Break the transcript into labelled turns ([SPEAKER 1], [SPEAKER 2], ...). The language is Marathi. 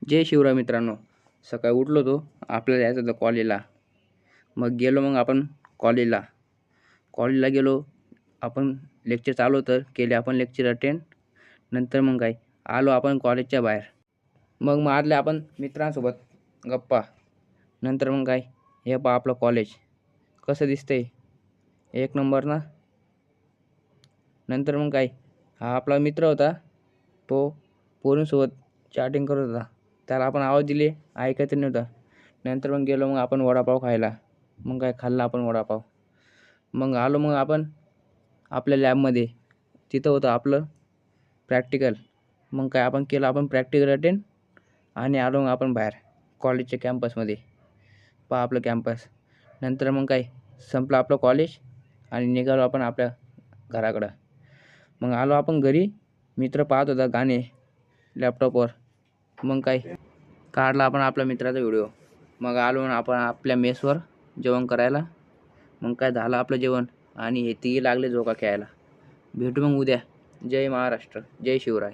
[SPEAKER 1] जय शिवराय मित्रांनो. सकाळी उठलो होतो, आपल्याला जायचं होतं कॉलेजला. मग आपण कॉलेजला. कॉलेजला गेलो. आपण लेक्चर चालू होतं, केले आपण लेक्चर अटेंड. नंतर मग काय आलो आपण कॉलेजच्या बाहेर. मग मारले आपण मित्रांसोबत गप्पा. नंतर मग काय हे पहा आपलं कॉलेज कसं दिसतंय, एक नंबर ना. नंतर मग काय हा आपला मित्र होता, तो पोरींसोबत चॅटिंग करत होता. त्याला आपण आवाज दिले, ऐकत नव्हता. नंतर मग गेलो आपण वडापाव खायला. मग काय खाल्ला आपण वडापाव. मग आलो आपण आपल्या लॅबमध्ये. तिथं होतं आपलं प्रॅक्टिकल. मग काय आपण केलं आपण प्रॅक्टिकल अटेंड आणि आलो आपण बाहेर कॉलेजच्या कॅम्पसमध्ये. पहा आपलं कॅम्पस. नंतर मग काय संपलं आपलं कॉलेज आणि निघालो आपण आपल्या घराकडं. मग आलो आपण घरी. मित्र पाहत होता गाणे लॅपटॉपवर. मग काय काढला आपण आपल्या मित्राचा व्हिडिओ. मग आलो आपण आपल्या मेसवर जेवण करायला. मग काय झालं आपलं जेवण आणि हे तिघी लागले झोका खेळायला. भेटू मग उद्या. जय महाराष्ट्र, जय शिवराय.